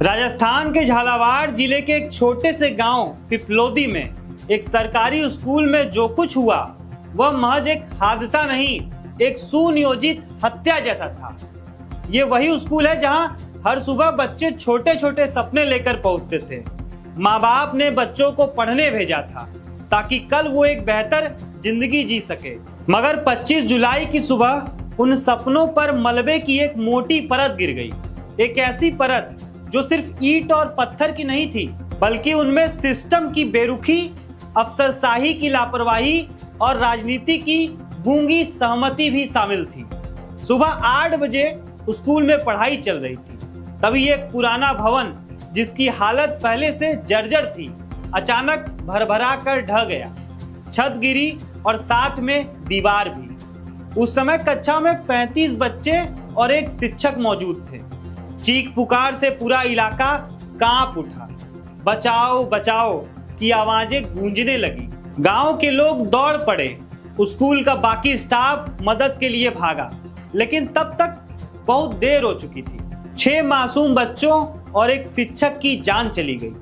राजस्थान के झालावाड़ जिले के एक छोटे से गांव पिपलोदी में एक सरकारी स्कूल में जो कुछ हुआ वह महज एक हादसा नहीं, एक सुनियोजित हत्या जैसा था। ये वही स्कूल है जहां हर सुबह बच्चे छोटे छोटे सपने लेकर पहुंचते थे। माँ बाप ने बच्चों को पढ़ने भेजा था ताकि कल वो एक बेहतर जिंदगी जी सके। मगर 25 जुलाई की सुबह उन सपनों पर मलबे की एक मोटी परत गिर गई। एक ऐसी परत जो सिर्फ ईंट और पत्थर की नहीं थी, बल्कि उनमें सिस्टम की बेरुखी, अफसरशाही की लापरवाही और राजनीति की गूंगी सहमति भी शामिल थी। सुबह 8 बजे स्कूल में पढ़ाई चल रही थी, तभी एक पुराना भवन जिसकी हालत पहले से जर्जर थी, अचानक भरभरा कर ढह गया। छत गिरी और साथ में दीवार भी। उस समय कक्षा में 35 बच्चे और एक शिक्षक मौजूद थे। चीख पुकार से पूरा इलाका कांप उठा। बचाओ बचाओ की आवाजें गूंजने लगी। गांव के लोग दौड़ पड़े। स्कूल का बाकी स्टाफ मदद के लिए भागा, लेकिन तब तक बहुत देर हो चुकी थी। 6 मासूम बच्चों और एक शिक्षक की जान चली गई।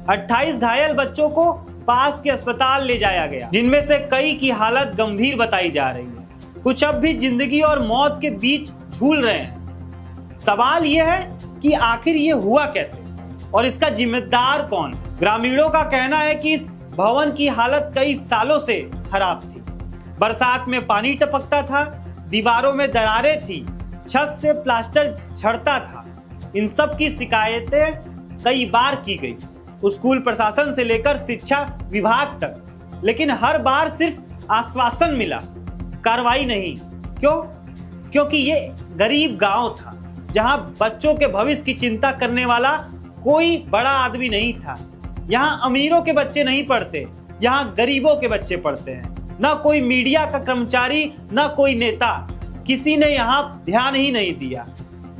28 घायल बच्चों को पास के अस्पताल ले जाया गया, जिनमें से कई की हालत गंभीर बताई जा रही है। कुछ अब भी जिंदगी और मौत के बीच झूल रहे हैं। सवाल यह है कि आखिर ये हुआ कैसे और इसका जिम्मेदार कौन? ग्रामीणों का कहना है कि इस भवन की हालत कई सालों से खराब थी। बरसात में पानी टपकता था, दीवारों में दरारें थी, छत से प्लास्टर झड़ता था। इन सब की शिकायतें कई बार की गई, स्कूल प्रशासन से लेकर शिक्षा विभाग तक, लेकिन हर बार सिर्फ आश्वासन मिला, कार्रवाई नहीं। क्यों? क्योंकि ये गरीब गांव था जहां बच्चों के भविष्य की चिंता करने वाला कोई बड़ा आदमी नहीं था। यहाँ अमीरों के बच्चे नहीं पढ़ते, यहाँ गरीबों के बच्चे पढ़ते हैं। ना कोई मीडिया का कर्मचारी, ना कोई नेता, किसी ने यहाँ ध्यान ही नहीं दिया।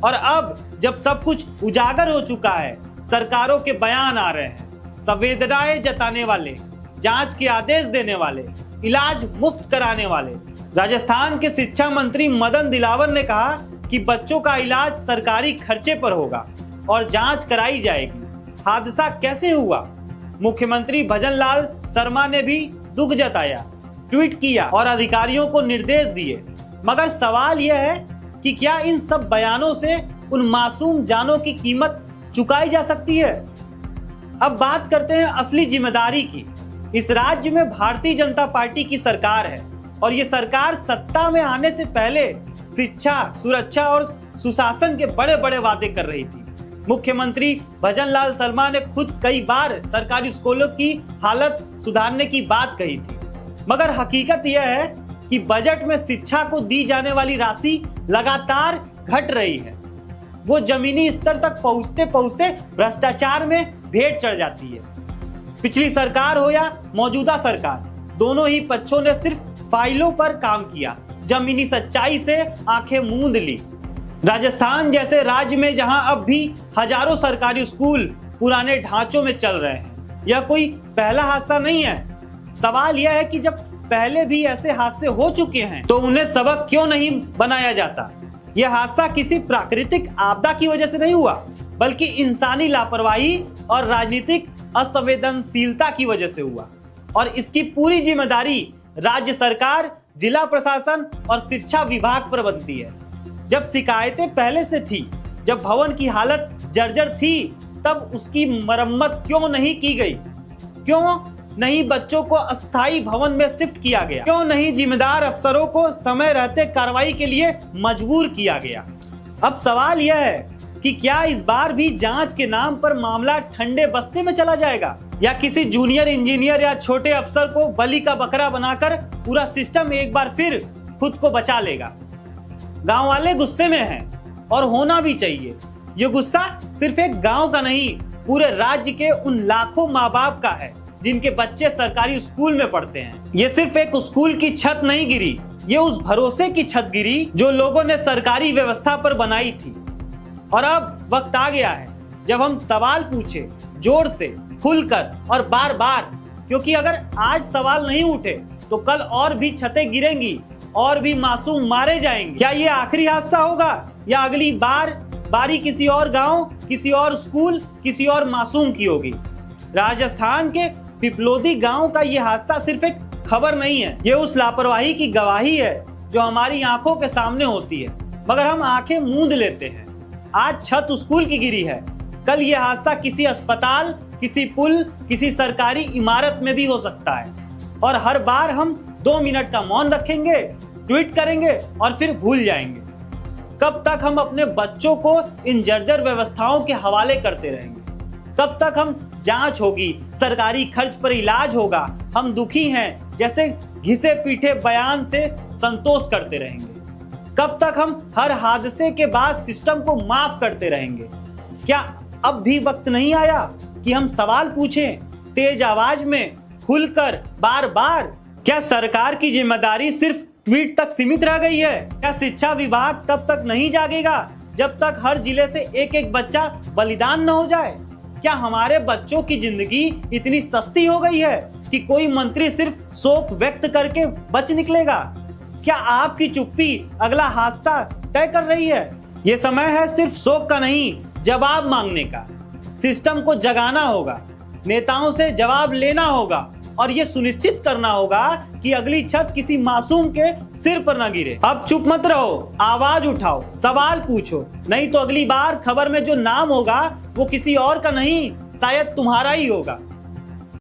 और अब जब सब कुछ उजागर हो चुका है, सरकारों के बयान आ रहे हैं, संवेदनाएं जताने वाले, जांच के आदेश देने वाले, इलाज मुफ्त कराने वाले। राजस्थान के शिक्षा मंत्री मदन दिलावर ने कहा कि बच्चों का इलाज सरकारी खर्चे पर होगा और जांच कराई जाएगी। हादसा कैसे हुआ? मुख्यमंत्री भजन लाल शर्मा ने भी दुख जताया, ट्वीट किया और अधिकारियों को निर्देश दिए। मगर सवाल यह है कि क्या इन सब बयानों से उन मासूम जानों की कीमत चुकाई जा सकती है? अब बात करते हैं असली जिम्मेदारी की। इस राज्य में भारतीय जनता पार्टी की सरकार है और ये सरकार सत्ता में आने से पहले शिक्षा, सुरक्षा और सुशासन के बड़े बड़े वादे कर रही थी। मुख्यमंत्री भजन लाल शर्मा ने खुद कई बार सरकारी स्कूलों की हालत सुधारने की बात कही थी, मगर हकीकत यह है कि बजट में शिक्षा को दी जाने वाली राशि लगातार घट रही है। वो जमीनी स्तर तक पहुंचते पहुंचते भ्रष्टाचार में भेंट चढ़ जाती है। पिछली सरकार हो या मौजूदा सरकार, दोनों ही पक्षों ने सिर्फ फाइलों पर काम किया, जमीनी सच्चाई से आंखें मूंद ली। राजस्थान जैसे राज्य में जहां अब भी हजारों सरकारी स्कूल पुराने ढांचों में चल रहे हैं, यह कोई पहला हादसा नहीं है। सवाल यह है कि जब पहले भी ऐसे हादसे हो चुके हैं तो उन्हें सबक क्यों नहीं बनाया जाता? यह हादसा किसी प्राकृतिक आपदा की वजह से नहीं हुआ, बल्कि इंसानी लापरवाही और राजनीतिक असंवेदनशीलता की वजह से हुआ। और इसकी पूरी जिम्मेदारी राज्य सरकार, जिला प्रशासन और शिक्षा विभाग पर बनती है। जब शिकायतें पहले से थी, जब भवन की हालत जर्जर थी, तब उसकी मरम्मत क्यों नहीं की गई? क्यों नहीं बच्चों को अस्थायी भवन में शिफ्ट किया गया? क्यों नहीं जिम्मेदार अफसरों को समय रहते कार्रवाई के लिए मजबूर किया गया? अब सवाल यह है कि क्या इस बार भी जांच के नाम पर मामला ठंडे बस्ते में चला जाएगा, या किसी जूनियर इंजीनियर या छोटे अफसर को बलि का बकरा बनाकर पूरा सिस्टम एक बार फिर खुद को बचा लेगा? गांव वाले गुस्से में हैं और होना भी चाहिए। ये गुस्सा सिर्फ एक गांव का नहीं, पूरे राज्य के उन लाखों माँ बाप का है जिनके बच्चे सरकारी स्कूल में पढ़ते हैं। ये सिर्फ एक स्कूल की छत नहीं गिरी, ये उस भरोसे की छत गिरी जो लोगों ने सरकारी व्यवस्था पर बनाई थी। और अब वक्त आ गया है जब हम सवाल पूछे, जोर से, खुलकर और बार बार, क्योंकि अगर आज सवाल नहीं उठे तो कल और भी छतें गिरेंगी और भी मासूम मारे जाएंगे। क्या ये आखिरी हादसा होगा या अगली बार बारी किसी और गांव किसी और स्कूल, किसी और मासूम की होगी। राजस्थान के पिपलोदी गांव का यह हादसा सिर्फ एक खबर नहीं है, ये उस लापरवाही की गवाही है जो हमारी आंखों के सामने होती है, मगर हम आंखें मूंद लेते हैं। आज छत स्कूल की गिरी है, कल यह हादसा किसी अस्पताल, किसी पुल, किसी सरकारी इमारत में भी हो सकता है। और हर बार हम 2 मिनट का मौन रखेंगे, ट्वीट करेंगे और फिर भूल जाएंगे। कब तक हम अपने बच्चों को इन जर्जर व्यवस्थाओं के हवाले करते रहेंगे? कब तक हम जांच होगी, सरकारी खर्च पर इलाज होगा, हम दुखी हैं जैसे घिसे पीटे बयान से संतोष करते रहेंगे? कब तक हम हर हादसे के बाद सिस्टम को माफ करते रहेंगे? क्या अब भी वक्त नहीं आया कि हम सवाल पूछें, तेज आवाज में, खुलकर, बार बार? क्या सरकार की जिम्मेदारी सिर्फ ट्वीट तक सीमित रह गई है? क्या शिक्षा विभाग तब तक नहीं जागेगा जब तक हर जिले से एक एक बच्चा बलिदान न हो जाए? क्या हमारे बच्चों की जिंदगी इतनी सस्ती हो गई है कि कोई मंत्री सिर्फ शोक व्यक्त करके बच निकलेगा? क्या आपकी चुप्पी अगला हादसा तय कर रही है? ये समय है सिर्फ शोक का नहीं, जवाब मांगने का। सिस्टम को जगाना होगा, नेताओं से जवाब लेना होगा और ये सुनिश्चित करना होगा कि अगली छत किसी मासूम के सिर पर न गिरे। अब चुप मत रहो, आवाज उठाओ, सवाल पूछो, नहीं तो अगली बार खबर में जो नाम होगा वो किसी और का नहीं, शायद तुम्हारा ही होगा।